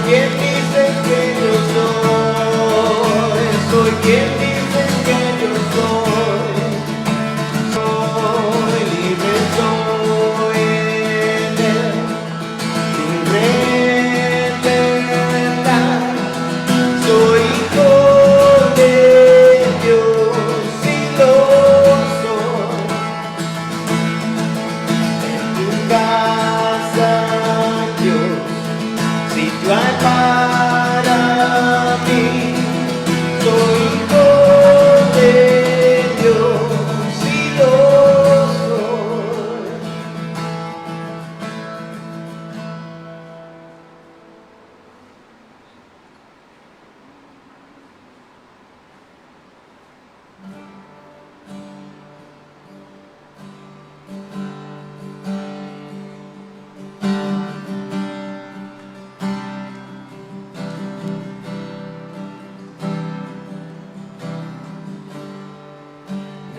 quien dicen que yo soy quien dicen que yo soy libre soy en él, libre libertad, soy hijo de Dios y lo soy. En tu casa Dios, sitio hay para mí, soy hijo de Dios y lo soy.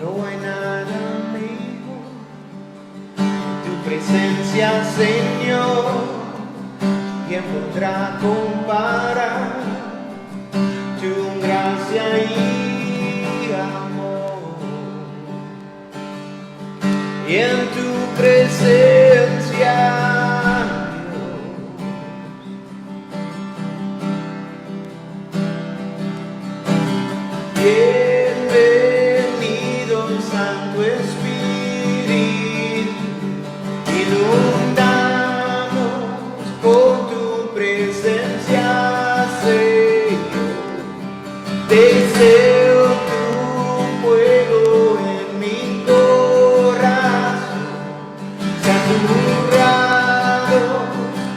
No hay nada mejor en tu presencia, Señor. ¿Quién podrá comparar tu gracia y amor? Y en tu presencia, bienvenido Santo Espíritu, inundamos con tu presencia, Señor. Deseo tu fuego en mi corazón, saturado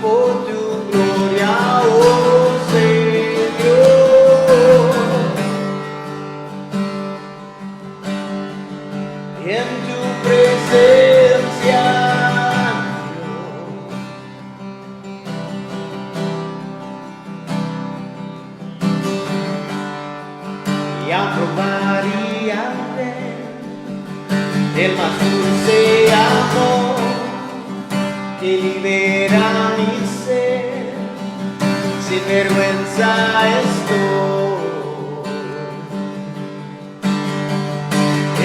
por tu gloria, oh Señor. Y en tu presencia, y a probar y a ver el más dulce amor que libera mi ser, sin vergüenza estoy.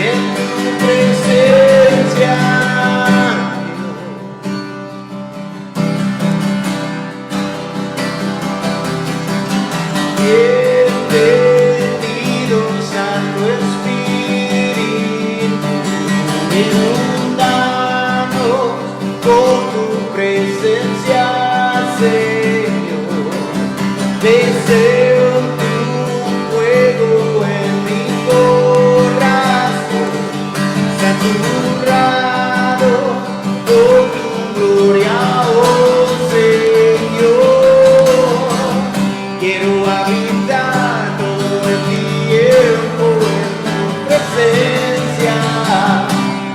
En tu presencia, bienvenido Santo Espíritu, inundamos con tu presencia, Señor. Deseo tu fuego en mi corazón, saturado por tu gloria, oh Señor. Quiero habitar todo el tiempo en tu presencia,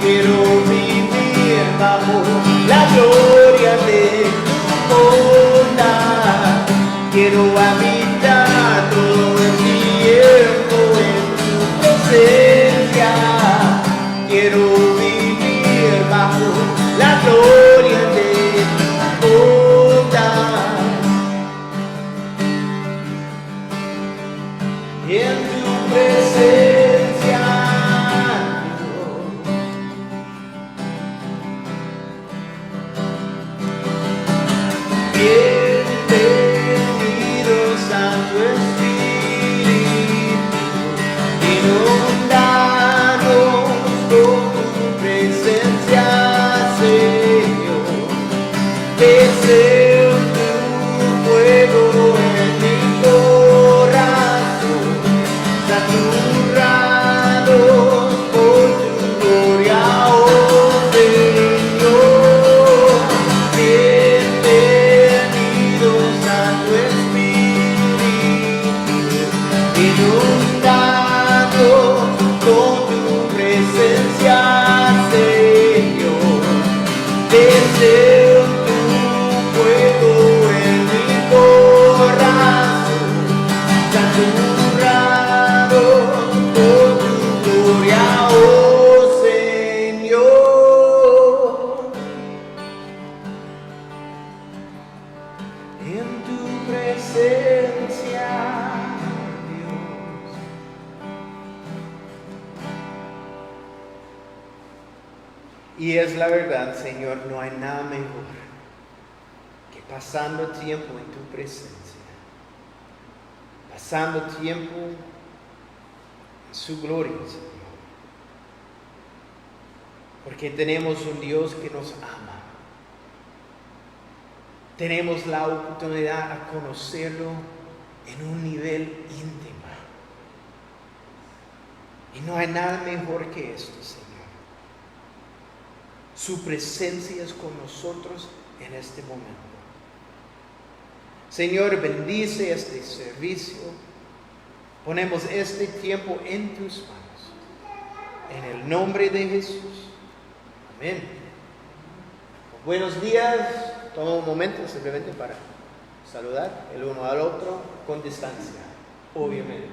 quiero vivir bajo la gloria de tu bondad, quiero habitar presencia, Dios. Y es la verdad, Señor, no hay nada mejor que pasando tiempo en tu presencia, pasando tiempo en su gloria, Señor. Porque tenemos un Dios que nos ama. Tenemos la oportunidad a conocerlo en un nivel íntimo. Y no hay nada mejor que esto, Señor. Su presencia es con nosotros en este momento. Señor, bendice este servicio. Ponemos este tiempo en tus manos. En el nombre de Jesús. Amén. Buenos días. Toma un momento simplemente para saludar el uno al otro con distancia, obviamente.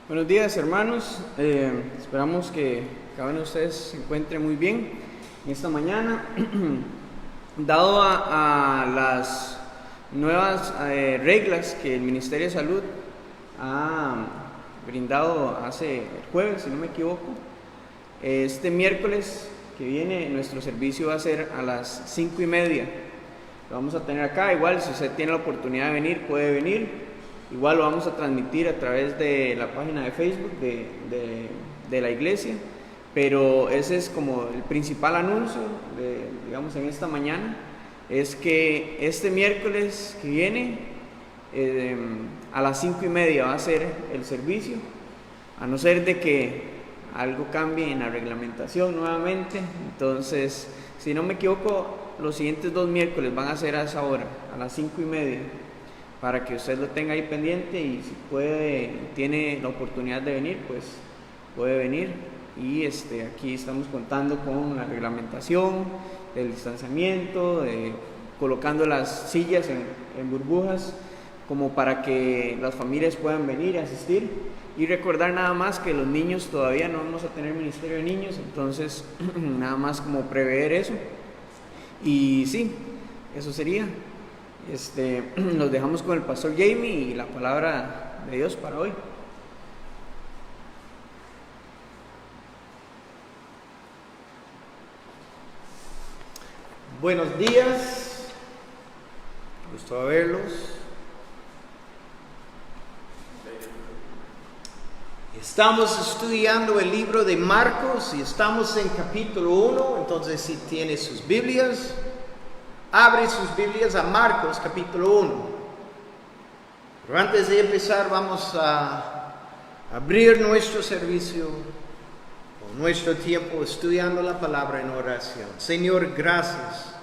Buenos días, hermanos. Esperamos que cada uno de ustedes se encuentre muy bien en esta mañana. Dado a las nuevas reglas que el Ministerio de Salud ha brindado hace el jueves, si no me equivoco, este miércoles que viene nuestro servicio va a ser a las 5:30. Lo vamos a tener acá. Igual, si usted tiene la oportunidad de venir, puede venir. Igual lo vamos a transmitir a través de la página de Facebook de la iglesia, pero ese es como el principal anuncio, digamos, en esta mañana, es que este miércoles que viene, a las 5:30 va a ser el servicio, a no ser de que algo cambie en la reglamentación nuevamente. Entonces, si no me equivoco, los siguientes 2 miércoles van a ser a esa hora, a las 5:30. Para que usted lo tenga ahí pendiente, y si puede, tiene la oportunidad de venir, pues puede venir. Y aquí estamos contando con la reglamentación, el distanciamiento, colocando las sillas en burbujas, como para que las familias puedan venir y asistir. Y recordar nada más que los niños todavía no vamos a tener ministerio de niños, entonces nada más como prever eso. Y sí, eso sería. Nos dejamos con el pastor Jamie y la palabra de Dios para hoy. Buenos días, gusto verlos. Estamos estudiando el libro de Marcos y estamos en capítulo 1, entonces si tiene sus Biblias, abre sus Biblias a Marcos capítulo 1. Pero antes de empezar vamos a abrir nuestro servicio o nuestro tiempo estudiando la palabra en oración. Señor, gracias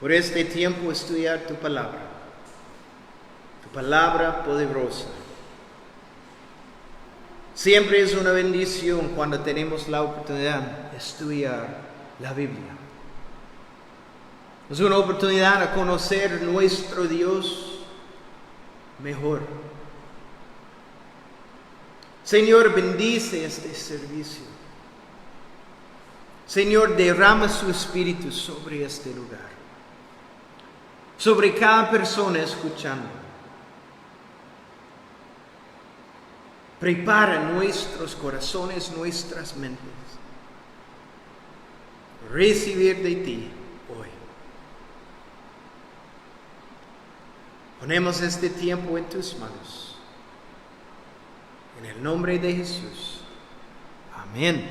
por este tiempo estudiar tu palabra poderosa. Siempre es una bendición cuando tenemos la oportunidad de estudiar la Biblia. Es una oportunidad a conocer nuestro Dios mejor. Señor, bendice este servicio. Señor, derrama su espíritu sobre este lugar, sobre cada persona escuchando. Prepara nuestros corazones, nuestras mentes, recibir de ti hoy. Ponemos este tiempo en tus manos. En el nombre de Jesús. Amén.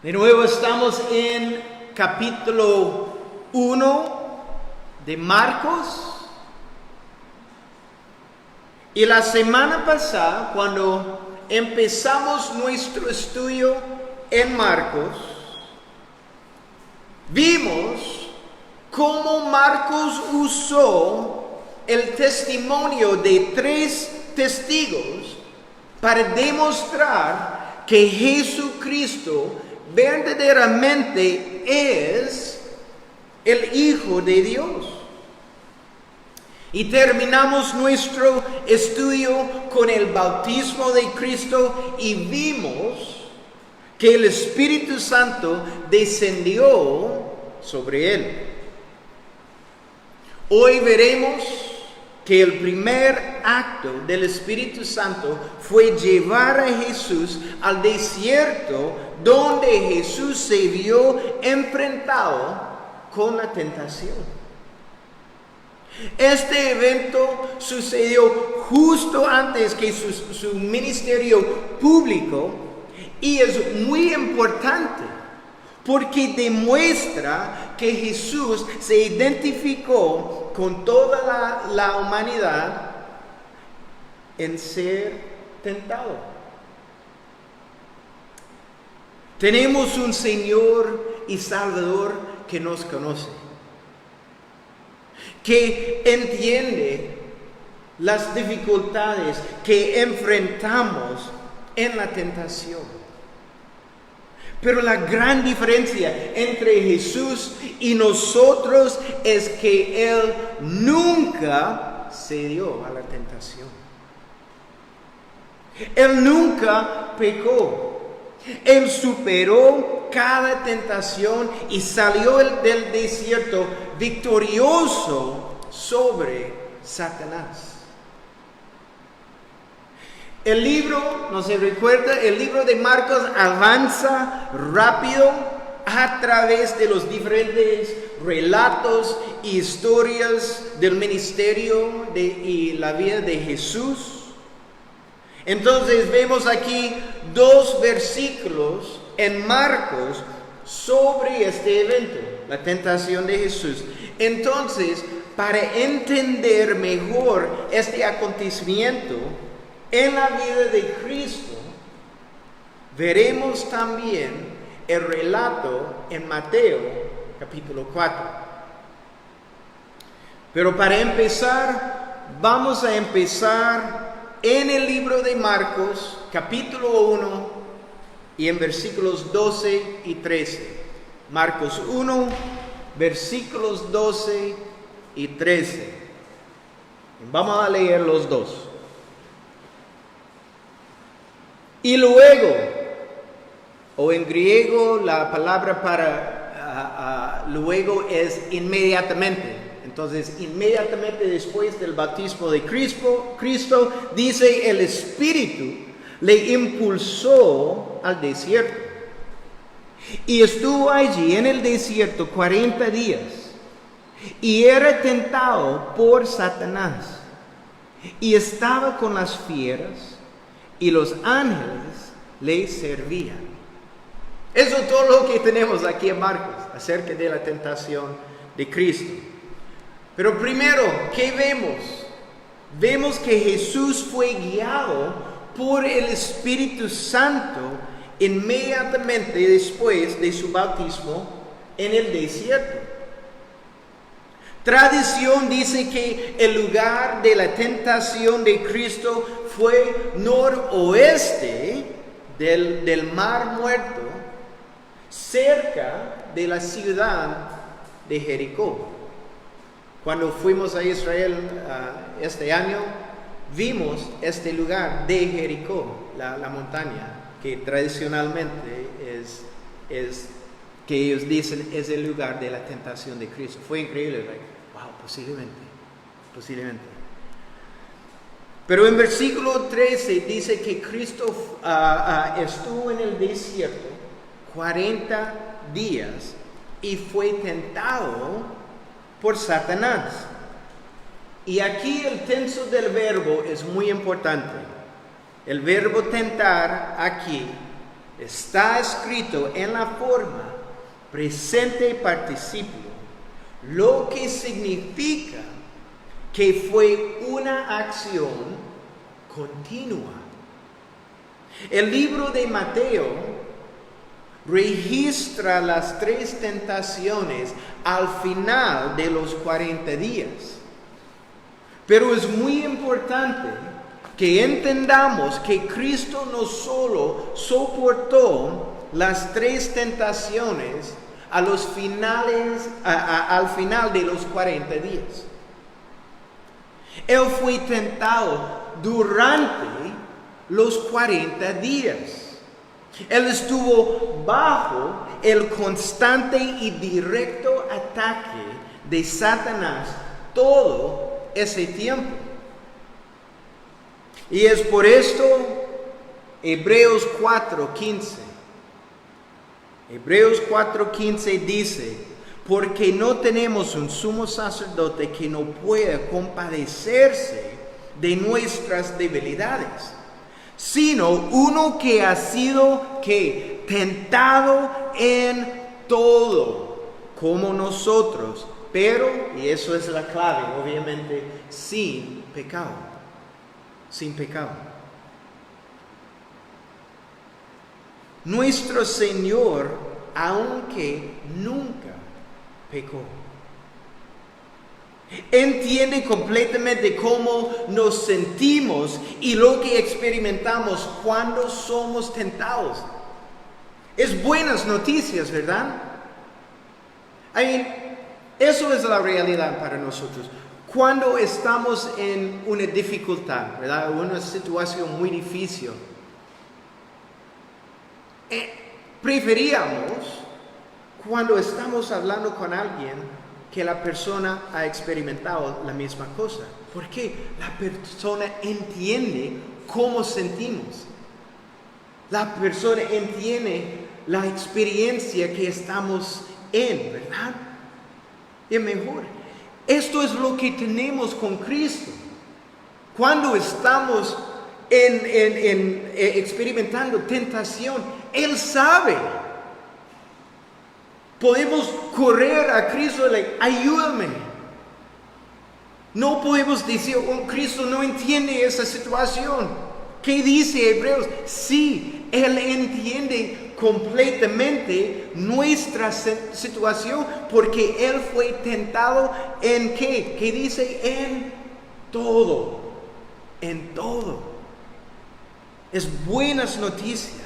De nuevo estamos en capítulo 1 de Marcos. Y la semana pasada, cuando empezamos nuestro estudio en Marcos, vimos cómo Marcos usó el testimonio de 3 testigos para demostrar que Jesucristo verdaderamente es el Hijo de Dios. Y terminamos nuestro estudio con el bautismo de Cristo y vimos que el Espíritu Santo descendió sobre él. Hoy veremos que el primer acto del Espíritu Santo fue llevar a Jesús al desierto, donde Jesús se vio enfrentado con la tentación. Este evento sucedió justo antes que su ministerio público y es muy importante porque demuestra que Jesús se identificó con toda la humanidad en ser tentado. Tenemos un Señor y Salvador que nos conoce, que entiende las dificultades que enfrentamos en la tentación. Pero la gran diferencia entre Jesús y nosotros es que Él nunca cedió a la tentación. Él nunca pecó. Él superó cada tentación y salió del desierto victorioso sobre Satanás. El libro, no se recuerda, el libro de Marcos avanza rápido a través de los diferentes relatos e historias del ministerio y la vida de Jesús. Entonces vemos aquí 2 versículos en Marcos sobre este evento, la tentación de Jesús. Entonces, para entender mejor este acontecimiento en la vida de Cristo, veremos también el relato en Mateo capítulo 4. Pero para empezar, vamos a empezar en el libro de Marcos capítulo 1 y en versículos 12 y 13. Marcos 1, versículos 12 y 13. Vamos a leer los dos. Y luego, o en griego la palabra para luego es inmediatamente. Entonces, inmediatamente después del bautismo de Cristo, dice el Espíritu le impulsó al desierto. Y estuvo allí en el desierto 40 días. Y era tentado por Satanás. Y estaba con las fieras. Y los ángeles le servían. Eso es todo lo que tenemos aquí en Marcos acerca de la tentación de Cristo. Pero primero, ¿qué vemos? Vemos que Jesús fue guiado por el Espíritu Santo inmediatamente después de su bautismo en el desierto. Tradición dice que el lugar de la tentación de Cristo fue noroeste del Mar Muerto, cerca de la ciudad de Jericó. Cuando fuimos a Israel este año, vimos este lugar de Jericó, la montaña, que tradicionalmente es que ellos dicen es el lugar de la tentación de Cristo. Fue increíble, ¿verdad? Wow, posiblemente. Pero en versículo 13 dice que Cristo estuvo en el desierto 40 días y fue tentado por Satanás. Y aquí el tenso del verbo es muy importante. El verbo tentar aquí está escrito en la forma presente participio, lo que significa que fue una acción continua. El libro de Mateo registra las 3 tentaciones al final de los 40 días. Pero es muy importante que entendamos que Cristo no solo soportó las 3 tentaciones al final de los 40 días. Él fue tentado durante los 40 días. Él estuvo bajo el constante y directo ataque de Satanás todo ese tiempo. Y es por esto Hebreos 4:15. Hebreos 4:15 dice: porque no tenemos un sumo sacerdote que no pueda compadecerse de nuestras debilidades, sino uno que ha sido tentado en todo, como nosotros, pero, y eso es la clave, obviamente, sin pecado. Sin pecado. Nuestro Señor, aunque nunca pecó, entiende completamente cómo nos sentimos y lo que experimentamos cuando somos tentados. Es buenas noticias, ¿verdad? Eso es la realidad para nosotros. Cuando estamos en una dificultad, ¿verdad? Una situación muy difícil, preferíamos cuando estamos hablando con alguien que la persona ha experimentado la misma cosa. Porque la persona entiende cómo sentimos. La persona entiende la experiencia que estamos en, ¿verdad? Y mejor. Esto es lo que tenemos con Cristo. Cuando estamos experimentando tentación, Él sabe. Podemos correr a Cristo y ayúdame. No podemos decir, Cristo no entiende esa situación. ¿Qué dice Hebreos? Sí, Él entiende completamente nuestra situación, porque Él fue tentado en ¿qué? ¿Qué dice? En todo. En todo. Es buenas noticias.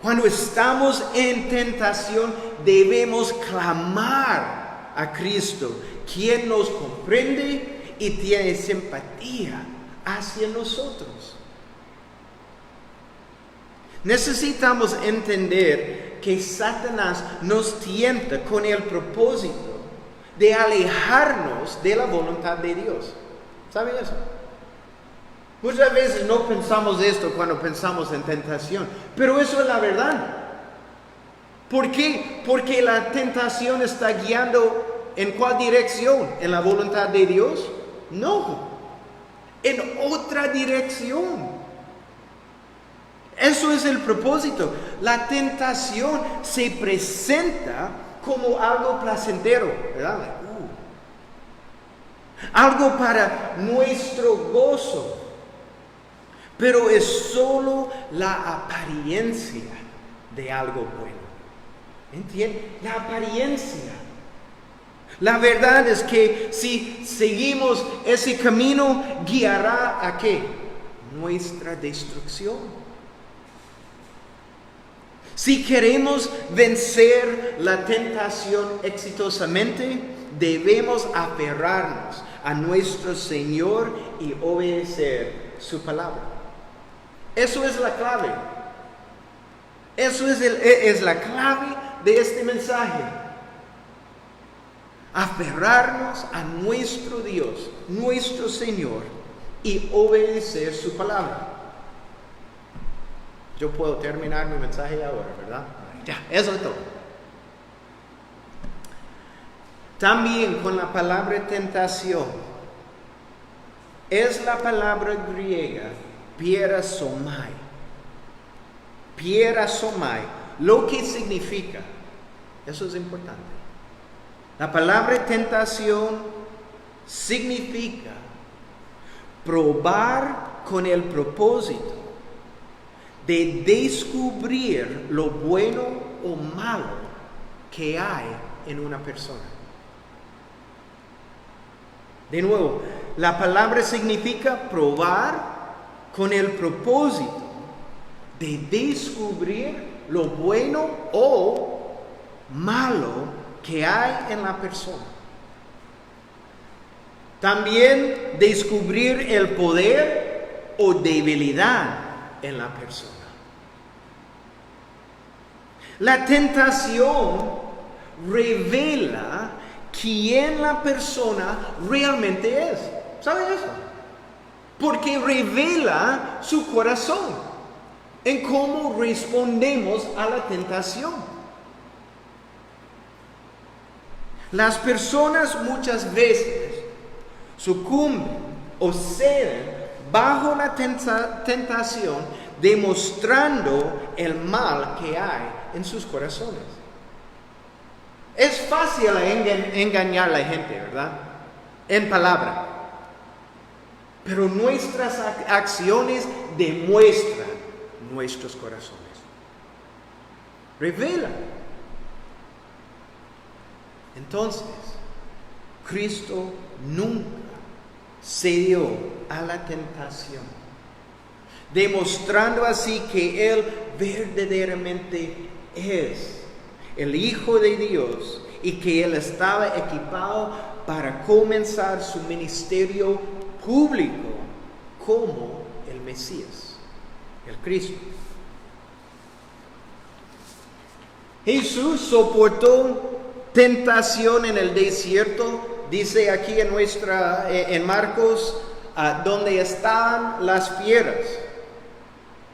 Cuando estamos en tentación, debemos clamar a Cristo, quien nos comprende y tiene simpatía hacia nosotros. Necesitamos entender que Satanás nos tienta con el propósito de alejarnos de la voluntad de Dios. ¿Saben eso? Muchas veces no pensamos esto cuando pensamos en tentación, pero eso es la verdad. ¿Por qué? Porque la tentación está guiando ¿en cuál dirección? ¿En la voluntad de Dios? No, en otra dirección. Eso es el propósito. La tentación se presenta como algo placentero, ¿verdad? Algo para nuestro gozo. Pero es solo la apariencia de algo bueno. ¿Entienden? La apariencia. La verdad es que si seguimos ese camino, guiará a ¿qué? Nuestra destrucción. Si queremos vencer la tentación exitosamente, debemos aferrarnos a nuestro Señor y obedecer su palabra. Eso es la clave. Eso es la clave de este mensaje. Aferrarnos a nuestro Dios, nuestro Señor, y obedecer su palabra. Yo puedo terminar mi mensaje ahora, ¿verdad? Ya, eso es todo. También con la palabra tentación, es la palabra griega pierasomai. Pierasomai, lo que significa, eso es importante. La palabra tentación significa probar con el propósito de descubrir lo bueno o malo que hay en una persona. De nuevo, la palabra significa probar con el propósito de descubrir lo bueno o malo que hay en la persona. También descubrir el poder o debilidad en la persona. La tentación revela quién la persona realmente es. ¿Sabe eso? Porque revela su corazón en cómo respondemos a la tentación. Las personas muchas veces sucumben o ceden bajo la tentación, demostrando el mal que hay en sus corazones. Es fácil engañar a la gente, ¿verdad? En palabra. Pero nuestras acciones demuestran nuestros corazones. Revelan. Entonces, Cristo nunca cedió a la tentación, demostrando así que Él verdaderamente es el Hijo de Dios y que Él estaba equipado para comenzar su ministerio público como el Mesías, el Cristo. Jesús soportó tentación en el desierto, dice aquí en Marcos, donde estaban las fieras.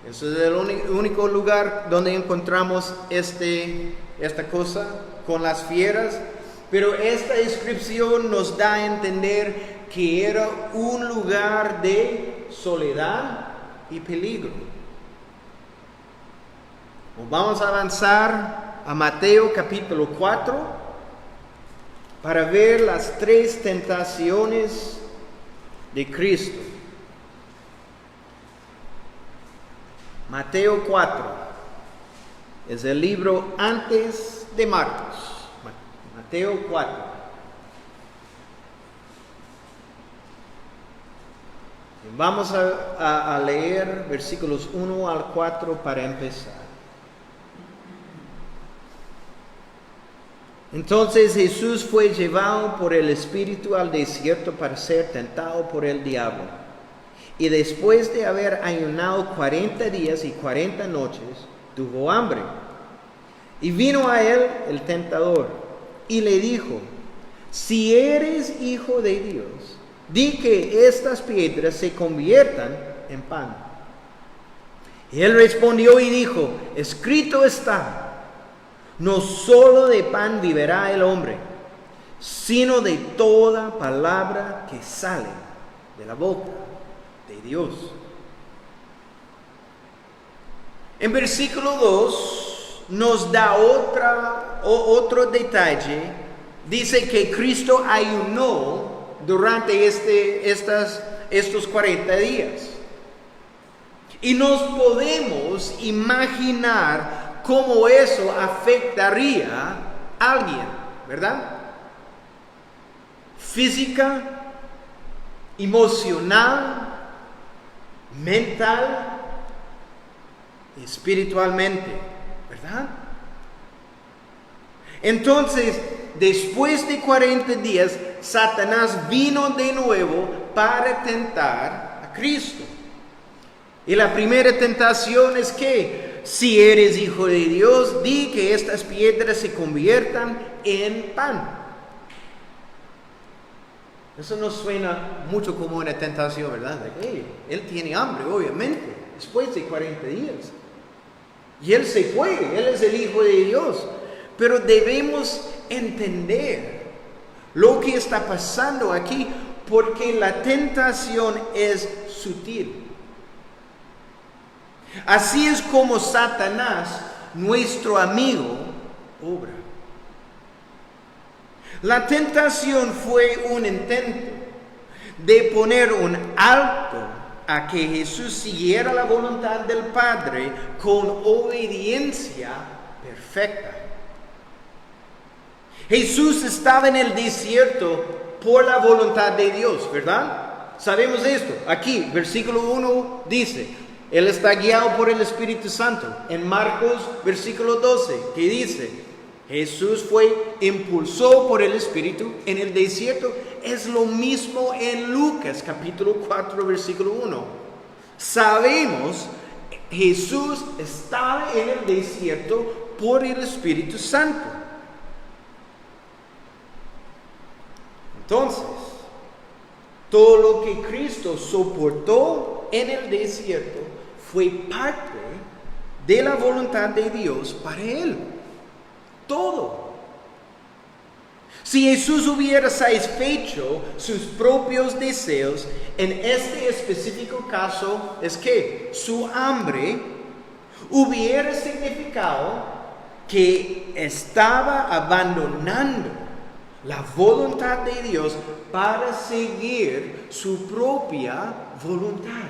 Ese es el único lugar donde encontramos esta cosa con las fieras. Pero esta descripción nos da a entender que era un lugar de soledad y peligro. Vamos a avanzar a Mateo capítulo 4 para ver las 3 tentaciones de Cristo. Mateo 4 es el libro antes de Marcos. Mateo 4. Vamos a leer versículos 1 al 4 para empezar. Entonces Jesús fue llevado por el Espíritu al desierto para ser tentado por el diablo. Y después de haber ayunado 40 días y 40 noches, tuvo hambre. Y vino a él el tentador y le dijo: si eres hijo de Dios, di que estas piedras se conviertan en pan. Y él respondió y dijo: escrito está, no solo de pan vivirá el hombre, sino de toda palabra que sale de la boca de Dios. En versículo 2 nos da otro detalle. Dice que Cristo ayunó durante estos 40 días. Y nos podemos imaginar cómo eso afectaría a alguien, ¿verdad? Física, emocional, mental, espiritualmente, ¿verdad? Entonces, después de 40 días, Satanás vino de nuevo para tentar a Cristo. Y la primera tentación es que si eres hijo de Dios, di que estas piedras se conviertan en pan. Eso nos suena mucho como una tentación, ¿verdad? Él tiene hambre, obviamente, después de 40 días. Y él se fue, él es el Hijo de Dios. Pero debemos entender lo que está pasando aquí, porque la tentación es sutil. Así es como Satanás, nuestro amigo, obra. La tentación fue un intento de poner un alto a que Jesús siguiera la voluntad del Padre con obediencia perfecta. Jesús estaba en el desierto por la voluntad de Dios, ¿verdad? Sabemos esto. Aquí, versículo 1 dice, Él está guiado por el Espíritu Santo. En Marcos, versículo 12, que dice, Jesús fue impulsado por el Espíritu en el desierto. Es lo mismo en Lucas, capítulo 4, versículo 1. Sabemos, Jesús estaba en el desierto por el Espíritu Santo. Entonces, todo lo que Cristo soportó en el desierto fue parte de la voluntad de Dios para Él. Todo. Si Jesús hubiera satisfecho sus propios deseos, en este específico caso es que su hambre hubiera significado que estaba abandonando la voluntad de Dios para seguir su propia voluntad.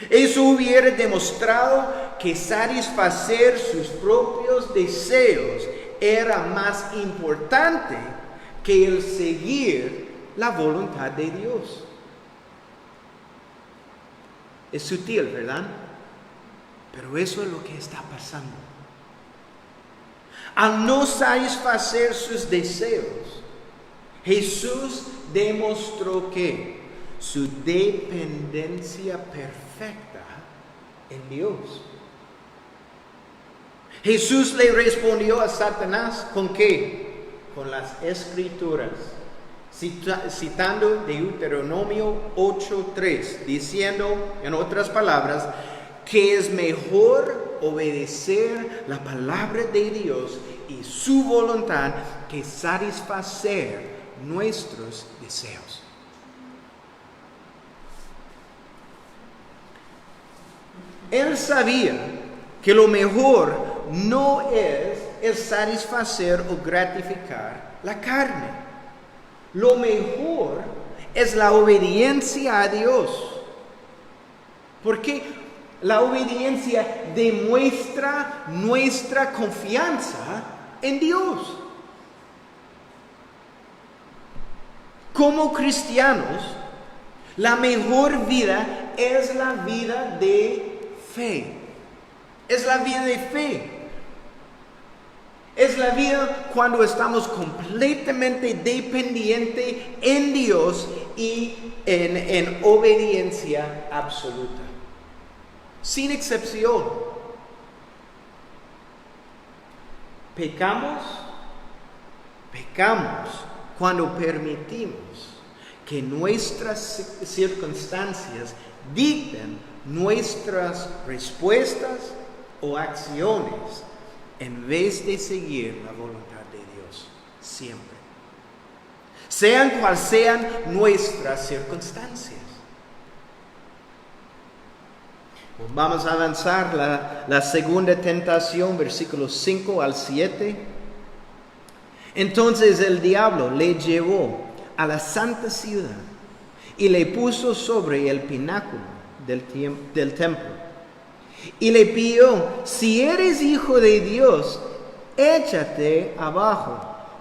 Eso hubiera demostrado que satisfacer sus propios deseos era más importante que el seguir la voluntad de Dios. Es sutil, ¿verdad? Pero eso es lo que está pasando. Al no satisfacer sus deseos, Jesús demostró que su dependencia perfecta en Dios. Jesús le respondió a Satanás ¿con qué? Con las Escrituras, citando Deuteronomio 8:3, diciendo en otras palabras que es mejor obedecer la palabra de Dios y su voluntad que satisfacer nuestros deseos. Él sabía que lo mejor no es el satisfacer o gratificar la carne. Lo mejor es la obediencia a Dios. Porque la obediencia demuestra nuestra confianza en Dios. Como cristianos, la mejor vida es la vida de fe. Es la vida de fe. Es la vida cuando estamos completamente dependientes en Dios y en obediencia absoluta. Sin excepción. Pecamos cuando permitimos que nuestras circunstancias dicten nuestras respuestas o acciones en vez de seguir la voluntad de Dios siempre. Sean cuales sean nuestras circunstancias. Vamos a avanzar la segunda tentación, versículos 5 al 7. Entonces el diablo le llevó a la santa ciudad y le puso sobre el pináculo del templo. Y le pidió, si eres hijo de Dios, échate abajo,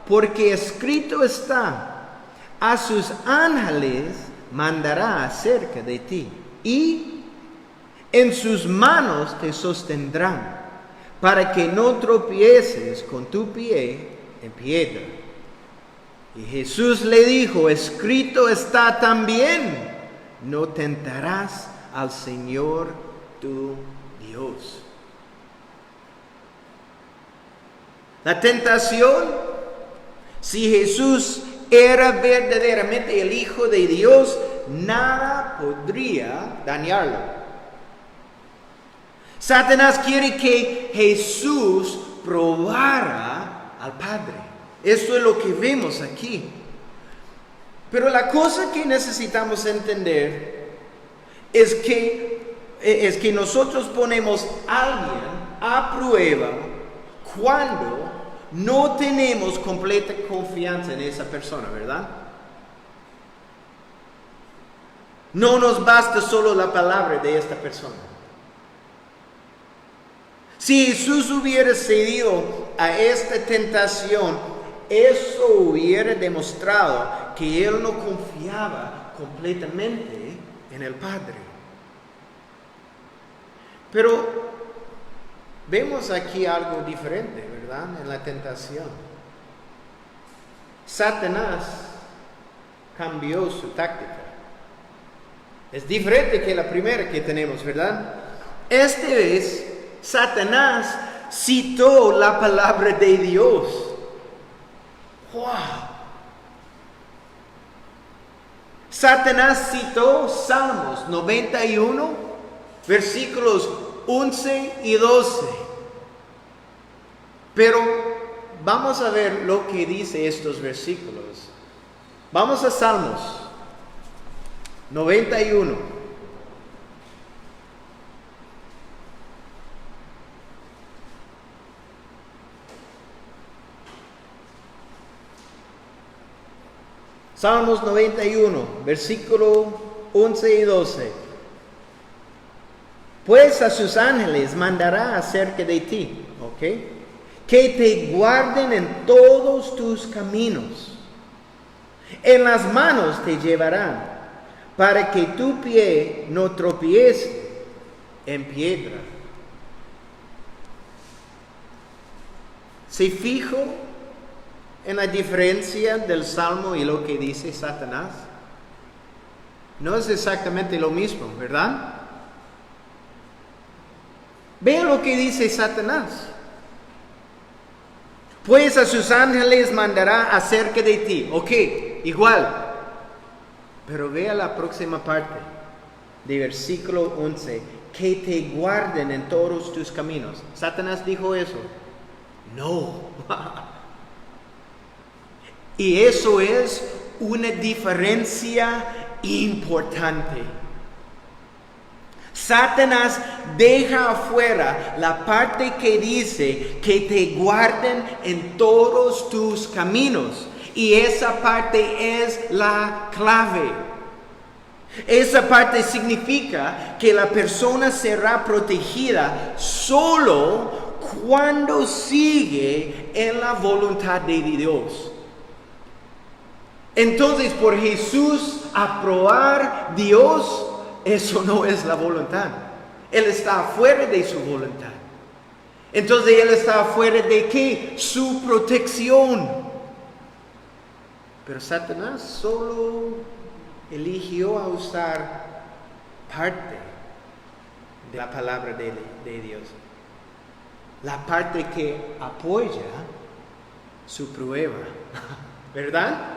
porque escrito está, a sus ángeles mandará acerca de ti, y en sus manos te sostendrán, para que no tropieces con tu pie en piedra. Y Jesús le dijo, escrito está también, no tentarás al Señor tu Dios. La tentación, si Jesús era verdaderamente el Hijo de Dios, nada podría dañarlo. Satanás quiere que Jesús probara al Padre. Esto es lo que vemos aquí. Pero la cosa que necesitamos entender es que nosotros ponemos a alguien a prueba cuando no tenemos completa confianza en esa persona, ¿verdad? No nos basta solo la palabra de esta persona. Si Jesús hubiera cedido a esta tentación, eso hubiera demostrado que Él no confiaba completamente en el Padre. Pero vemos aquí algo diferente, ¿verdad? En la tentación. Satanás cambió su táctica. Es diferente que la primera que tenemos, ¿verdad? Esta vez, Satanás citó la palabra de Dios. ¡Wow! Satanás citó Salmos 91, versículos 11 y 12. Pero vamos a ver lo que dice estos versículos. Vamos a Salmos 91. Salmos 91, versículo 11 y 12. Pues a sus ángeles mandará acerca de ti, ¿ok? Que te guarden en todos tus caminos. En las manos te llevarán, para que tu pie no tropiece en piedra. ¿Se fijó en la diferencia del Salmo y lo que dice Satanás? No es exactamente lo mismo, ¿verdad? Vean lo que dice Satanás. Pues a sus ángeles mandará acerca de ti. Ok, igual. Pero vea la próxima parte de versículo 11. Que te guarden en todos tus caminos. ¿Satanás dijo eso? No. Y eso es una diferencia importante. Satanás deja afuera la parte que dice que te guarden en todos tus caminos. Y esa parte es la clave. Esa parte significa que la persona será protegida solo cuando sigue en la voluntad de Dios. Entonces, por Jesús aprobar Dios, eso no es la voluntad. Él está fuera de su voluntad. Entonces, Él está fuera de ¿qué? Su protección. Pero Satanás solo eligió a usar parte de la palabra de Dios. La parte que apoya su prueba. ¿Verdad?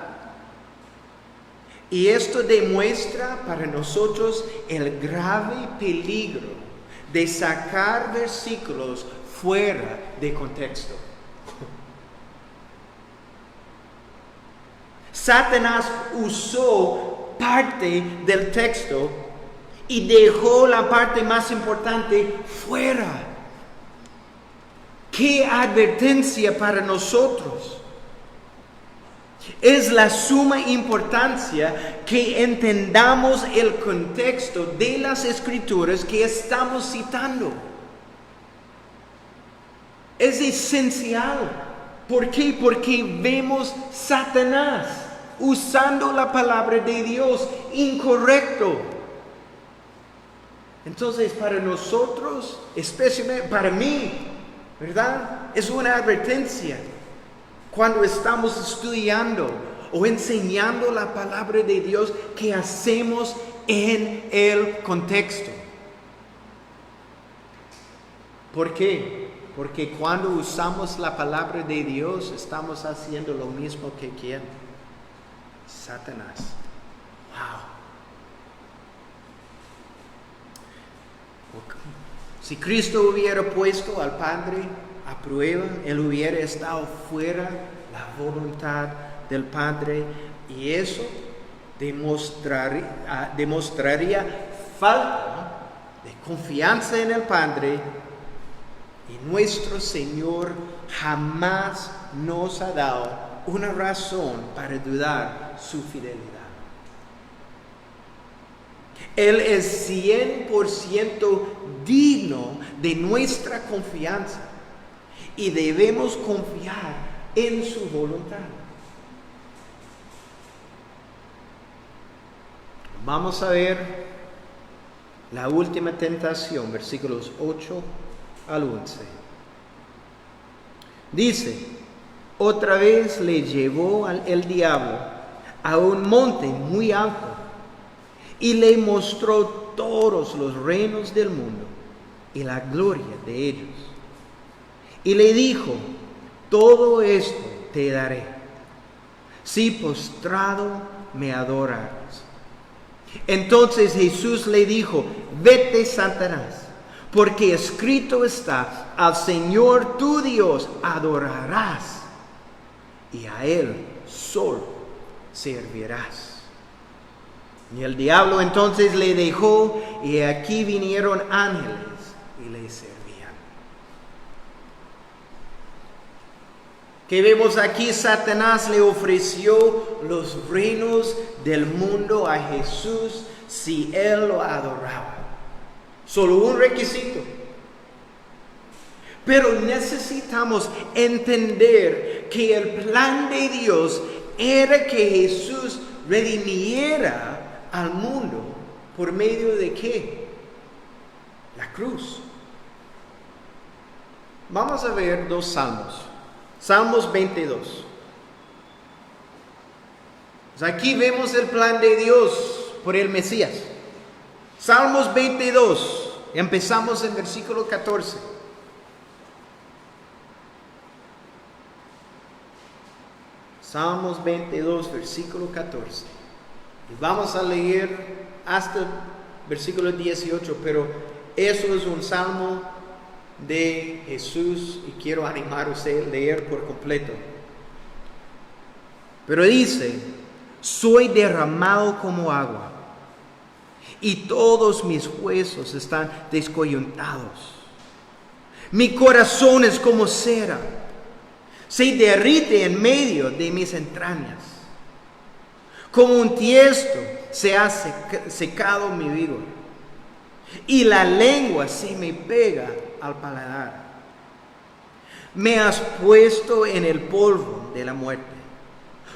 Y esto demuestra para nosotros el grave peligro de sacar versículos fuera de contexto. Satanás usó parte del texto y dejó la parte más importante fuera. ¡Qué advertencia para nosotros! Es la suma importancia que entendamos el contexto de las escrituras que estamos citando. Es esencial. ¿Por qué? Porque vemos Satanás usando la palabra de Dios incorrecto. Entonces, para nosotros, especialmente para mí, ¿verdad? Es una advertencia. Cuando estamos estudiando o enseñando la palabra de Dios, ¿qué hacemos en el contexto? ¿Por qué? Porque cuando usamos la palabra de Dios, estamos haciendo lo mismo que ¿quién? Satanás. Wow. Si Cristo hubiera puesto al Padre a prueba, Él hubiera estado fuera la voluntad del Padre, y eso demostraría falta de confianza en el Padre, y nuestro Señor jamás nos ha dado una razón para dudar su fidelidad. Él es 100% digno de nuestra confianza y debemos confiar en su voluntad. Vamos a ver la última tentación, versículos 8 al 11. Dice: otra vez le llevó el diablo a un monte muy alto y le mostró todos los reinos del mundo y la gloria de ellos. Y le dijo: todo esto te daré, si postrado me adoraras. Entonces Jesús le dijo: vete, Satanás, porque escrito está: al Señor tu Dios adorarás, y a Él solo servirás. Y el diablo entonces le dejó, y aquí vinieron ángeles y le servían. ¿Qué vemos aquí? Satanás le ofreció los reinos del mundo a Jesús si él lo adoraba. Solo un requisito. Pero necesitamos entender que el plan de Dios era que Jesús redimiera al mundo por medio de ¿qué? La cruz. Vamos a ver dos salmos. Salmos 22. Pues aquí vemos el plan de Dios por el Mesías. Salmos 22. Empezamos en versículo 14. Salmos 22, versículo 14. Y vamos a leer hasta versículo 18, pero eso es un salmo de Jesús y quiero animar a usted a leer por completo. Pero dice: soy derramado como agua y todos mis huesos están descoyuntados. Mi corazón es como cera, se derrite en medio de mis entrañas. Como un tiesto se ha secado mi vigor, y la lengua se me pega al paladar. Me has puesto en el polvo de la muerte,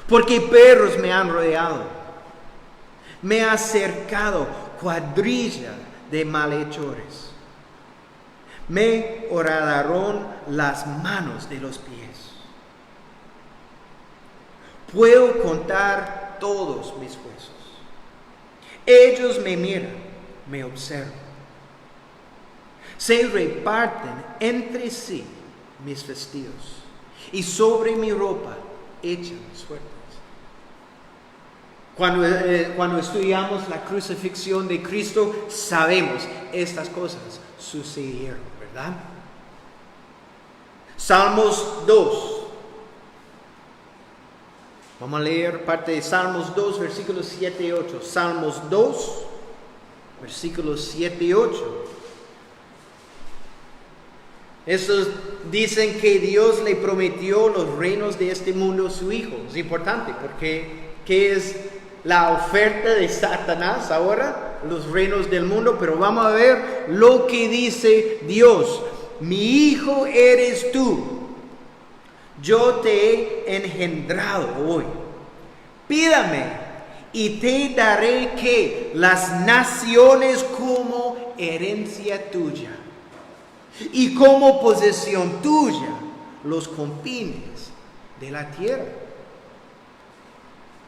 porque perros me han rodeado. Me has cercado cuadrilla de malhechores. Me horadaron las manos de los pies. Puedo contar todos mis huesos. Ellos me miran, me observan. Se reparten entre sí mis vestidos, y sobre mi ropa echan suertes. Cuando estudiamos la crucifixión de Cristo, sabemos estas cosas sucedieron, ¿verdad? Salmos 2. Vamos a leer parte de Salmos 2, versículos 7 y 8. Salmos 2, versículos 7 y 8. Estos dicen que Dios le prometió los reinos de este mundo a su Hijo. Es importante porque ¿qué es la oferta de Satanás ahora? Los reinos del mundo. Pero vamos a ver lo que dice Dios. Mi hijo eres tú. Yo te he engendrado hoy. Pídame y te daré que las naciones como herencia tuya, y como posesión tuya los confines de la tierra.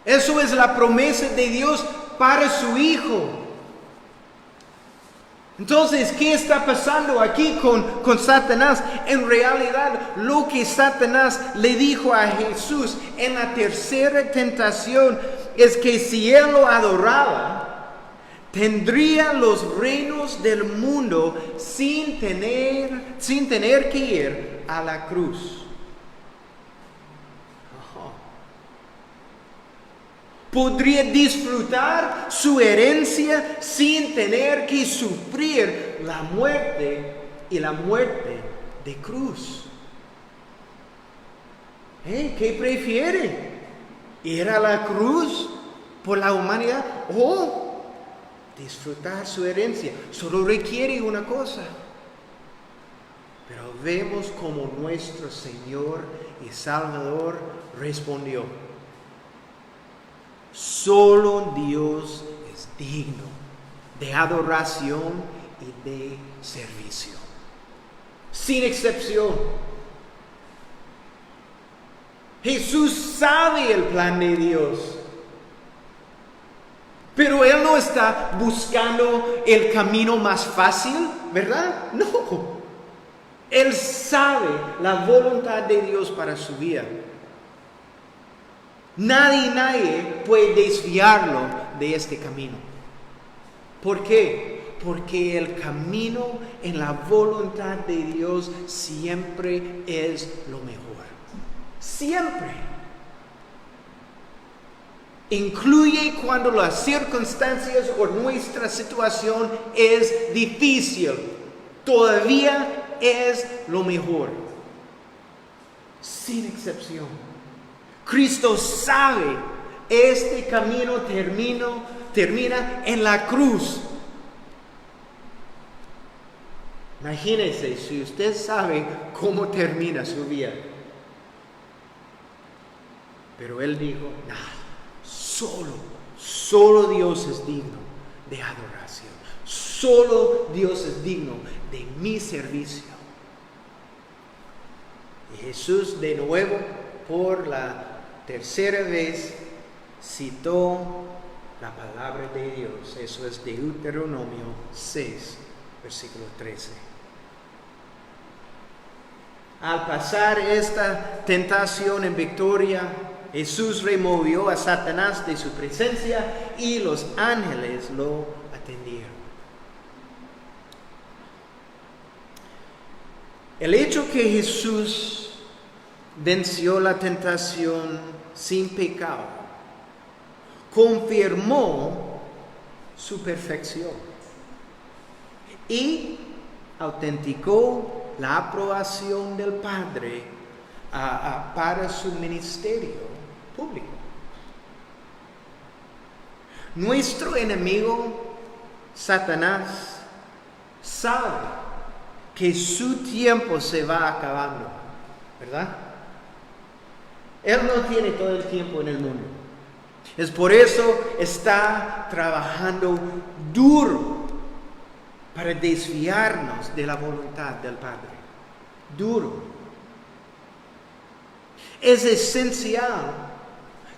Eso es la promesa de Dios para su Hijo. Entonces, ¿qué está pasando aquí con Satanás? En realidad, lo que Satanás le dijo a Jesús en la tercera tentación es que si él lo adoraba, tendría los reinos del mundo sin tener que ir a la cruz. podría disfrutar su herencia sin tener que sufrir la muerte y la muerte de cruz. ¿Qué prefiere? ¿Ir a la cruz por la humanidad o disfrutar su herencia? Solo requiere una cosa. Pero vemos como nuestro Señor y Salvador respondió: solo Dios es digno de adoración y de servicio, sin excepción. Jesús sabe el plan de Dios, pero Él no está buscando el camino más fácil, ¿verdad? No. Él sabe la voluntad de Dios para su vida. Nadie puede desviarlo de este camino. ¿Por qué? Porque el camino en la voluntad de Dios siempre es lo mejor. Siempre. Incluye cuando las circunstancias o nuestra situación es difícil. Todavía es lo mejor. Sin excepción. Cristo sabe, este camino termina en la cruz. Imagínense si usted sabe cómo termina su vida. Pero Él dijo, solo Dios es digno de adoración. Solo Dios es digno de mi servicio. Y Jesús de nuevo, por la tercera vez, citó la palabra de Dios. Eso es Deuteronomio 6, versículo 13. Al pasar esta tentación en victoria, Jesús removió a Satanás de su presencia y los ángeles lo atendieron. El hecho que Jesús venció la tentación sin pecado confirmó su perfección y autenticó la aprobación del Padre para su ministerio público. Nuestro enemigo, Satanás, sabe que su tiempo se va acabando, ¿verdad? Él no tiene todo el tiempo en el mundo. Es por eso está trabajando duro para desviarnos de la voluntad del Padre. Duro. Es esencial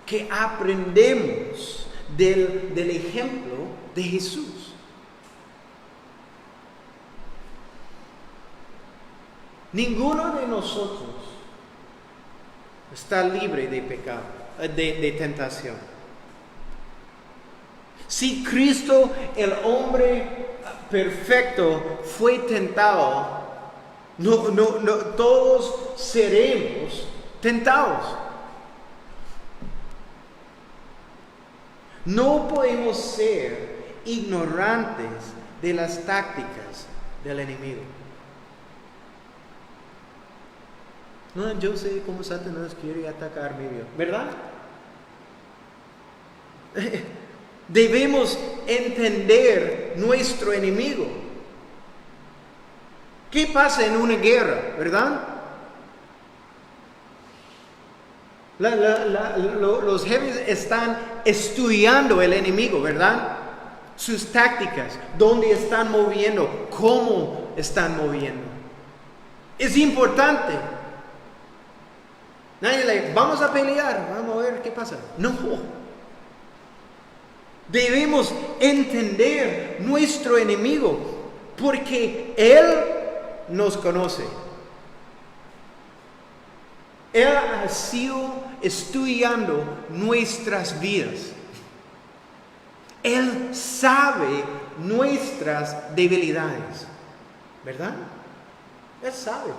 que aprendemos del ejemplo de Jesús. Ninguno de nosotros está libre de pecado, de tentación. Si Cristo, el hombre perfecto, fue tentado, no todos seremos tentados. No podemos ser ignorantes de las tácticas del enemigo. No, yo sé cómo Satanás quiere atacar mi vida, ¿verdad? Debemos entender nuestro enemigo. ¿Qué pasa en una guerra, verdad? Los jefes están estudiando el enemigo, ¿verdad? Sus tácticas, dónde están moviendo, cómo están moviendo. Es importante. Nadie le vamos a pelear, vamos a ver qué pasa. No. Debemos entender nuestro enemigo porque Él nos conoce. Él ha sido estudiando nuestras vidas. Él sabe nuestras debilidades, ¿verdad? Él sabe.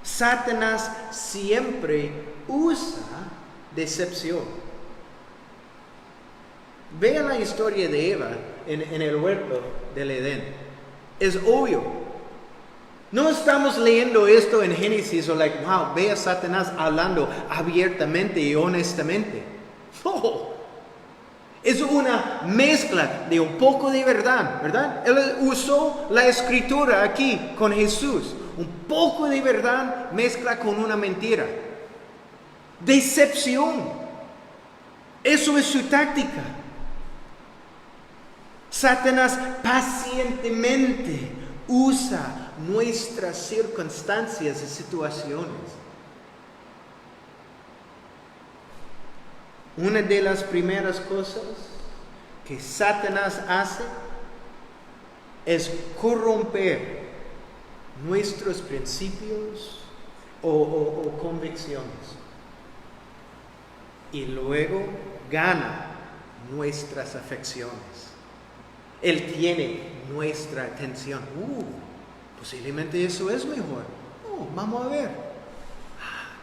Satanás siempre usa decepción. Vean la historia de Eva en el huerto del Edén. Es obvio. No estamos leyendo esto en Génesis o wow, ve a Satanás hablando abiertamente y honestamente. No. Es una mezcla de un poco de verdad, ¿verdad? Él usó la escritura aquí con Jesús. Un poco de verdad mezcla con una mentira. Decepción. Eso es su táctica. Satanás pacientemente usa nuestras circunstancias y situaciones. Una de las primeras cosas que Satanás hace es corromper nuestros principios o convicciones. Y luego gana nuestras afecciones. Él tiene nuestra atención. Posiblemente eso es mejor. Vamos a ver.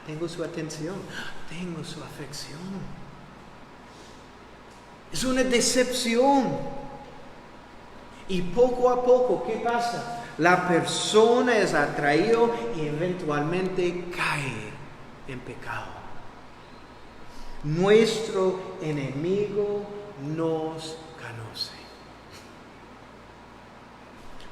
Tengo su atención. Tengo su afección. Es una decepción. Y poco a poco, ¿qué pasa? La persona es atraída y eventualmente cae en pecado. Nuestro enemigo nos conoce.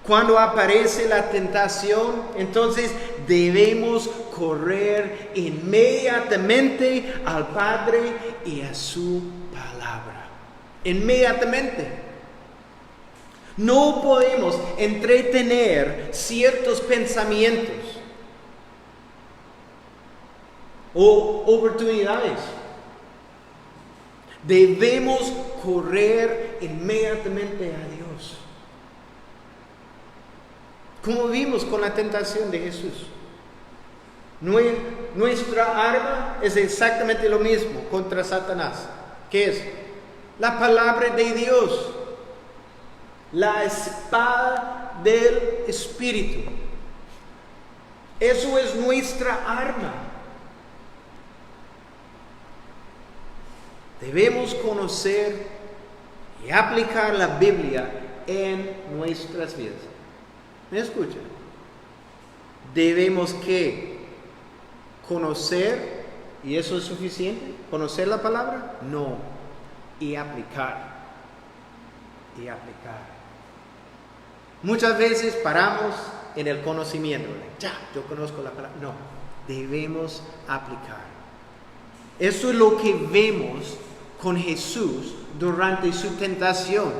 Cuando aparece la tentación, entonces debemos correr inmediatamente al Padre y a su palabra. Inmediatamente. No podemos entretener ciertos pensamientos o oportunidades. Debemos correr inmediatamente a Dios. Como vimos con la tentación de Jesús. Nuestra arma es exactamente lo mismo contra Satanás. ¿Qué es? La palabra de Dios. La espada del Espíritu. Eso es nuestra arma. Debemos conocer y aplicar la Biblia en nuestras vidas. ¿Me escuchan? Debemos que conocer, ¿y eso es suficiente? ¿Conocer la palabra? No. Y aplicar. Y aplicar. Muchas veces paramos en el conocimiento. Ya, yo conozco la palabra. No, debemos aplicar. Eso es lo que vemos con Jesús durante su tentación.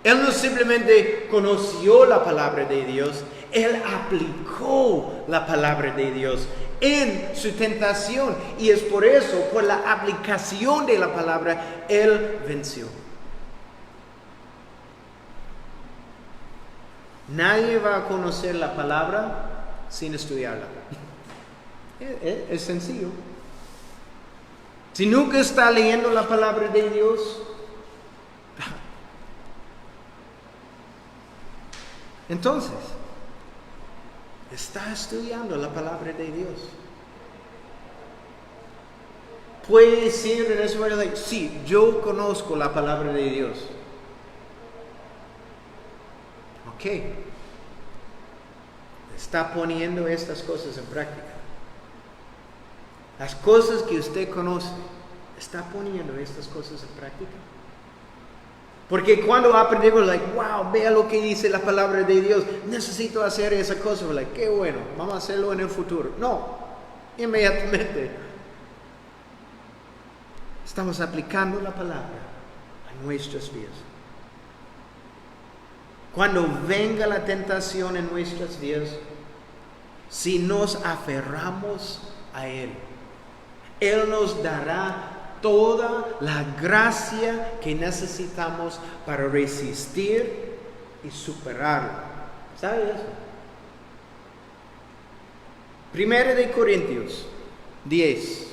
Él no simplemente conoció la palabra de Dios, Él aplicó la palabra de Dios en su tentación. Y es por eso, por la aplicación de la palabra, Él venció. Nadie va a conocer la palabra sin estudiarla. Es sencillo. Si nunca está leyendo la palabra de Dios, entonces está estudiando la palabra de Dios. Puede decir en ese momento, sí, yo conozco la palabra de Dios. Ok. Está poniendo estas cosas en práctica. Las cosas que usted conoce, está poniendo estas cosas en práctica. Porque cuando aprendemos, wow, vea lo que dice la palabra de Dios, necesito hacer esa cosa, qué bueno, vamos a hacerlo en el futuro. No, inmediatamente. Estamos aplicando la palabra a nuestras vidas. Cuando venga la tentación en nuestras vidas, si nos aferramos a Él, Él nos dará toda la gracia que necesitamos para resistir y superarlo. ¿Sabe eso? 1 Corintios 10,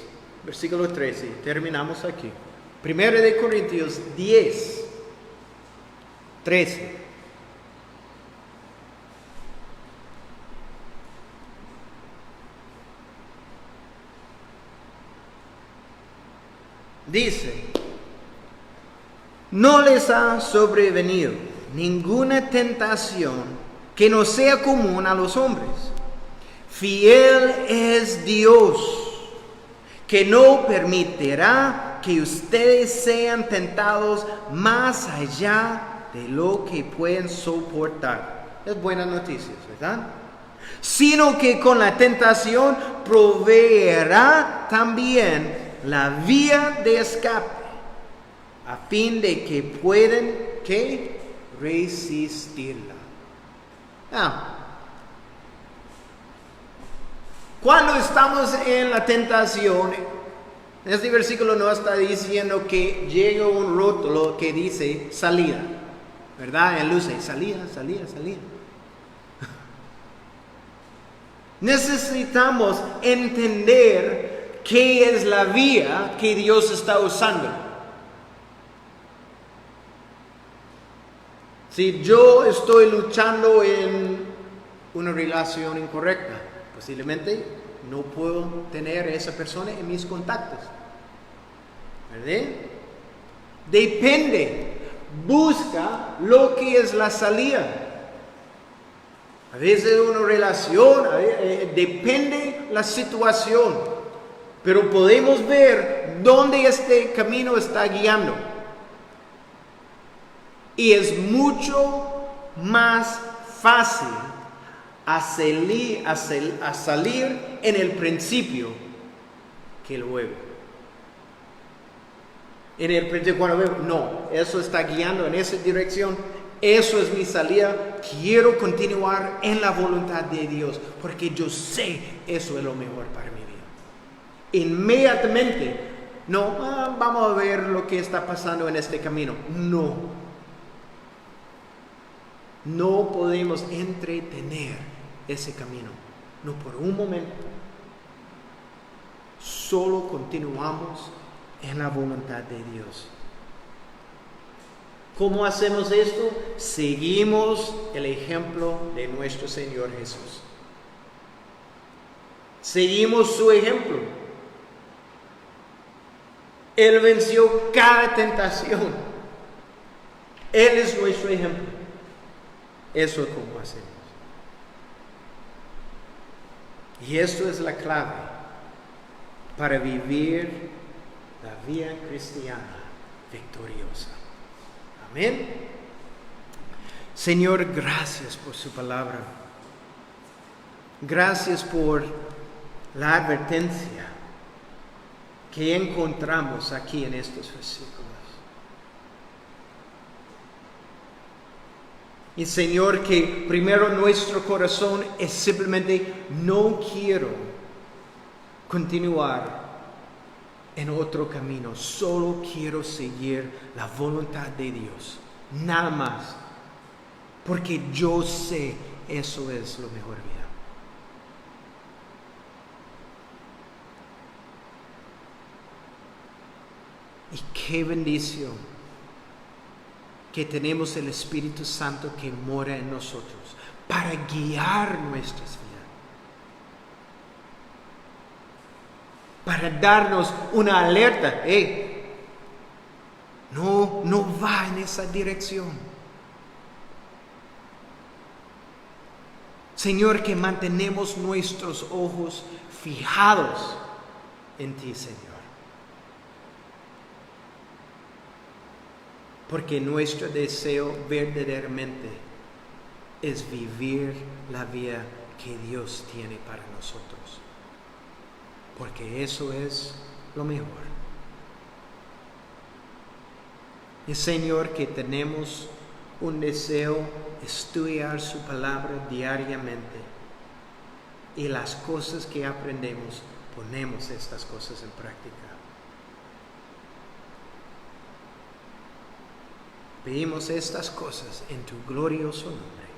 versículo 13. Terminamos aquí. 1 Corintios 10, 13. Dice, no les ha sobrevenido ninguna tentación que no sea común a los hombres. Fiel es Dios, que no permitirá que ustedes sean tentados más allá de lo que pueden soportar. Es buenas noticias, ¿verdad? Sino que con la tentación proveerá también la vía de escape, a fin de que puedan, ¿qué? Resistirla. Cuando estamos en la tentación, este versículo no está diciendo que llega un rótulo que dice salida, ¿verdad? En luces, salida. Necesitamos entender qué es la vía que Dios está usando. Si yo estoy luchando en una relación incorrecta, posiblemente no puedo tener a esa persona en mis contactos, ¿verdad? Depende, busca lo que es la salida. A veces una relación, depende la situación, pero podemos ver dónde este camino está guiando. Y es mucho más fácil a salir en el principio que luego. En el principio cuando veo, no, eso está guiando en esa dirección, eso es mi salida, quiero continuar en la voluntad de Dios, porque yo sé eso es lo mejor para mi vida. Inmediatamente, no, vamos a ver lo que está pasando en este camino. No podemos entretener ese camino, no por un momento. Solo continuamos en la voluntad de Dios. ¿Cómo hacemos esto? Seguimos el ejemplo de nuestro Señor Jesús. Seguimos su ejemplo. Él venció cada tentación. Él es nuestro ejemplo. Eso es como hacemos. Y esto es la clave para vivir la vida cristiana victoriosa. Amén. Señor, gracias por su palabra. Gracias por la advertencia que encontramos aquí en estos versículos. Y Señor, que primero nuestro corazón es simplemente no quiero continuar en otro camino, solo quiero seguir la voluntad de Dios, nada más, porque yo sé eso es lo mejor vida. Y qué bendición que tenemos el Espíritu Santo que mora en nosotros para guiar nuestras vidas. Para darnos una alerta. No va en esa dirección. Señor, que mantenemos nuestros ojos fijados en ti, Señor. Porque nuestro deseo verdaderamente es vivir la vida que Dios tiene para nosotros. Porque eso es lo mejor. Y Señor, que tenemos un deseo de estudiar su palabra diariamente. Y las cosas que aprendemos, ponemos estas cosas en práctica. Pedimos estas cosas en tu glorioso nombre.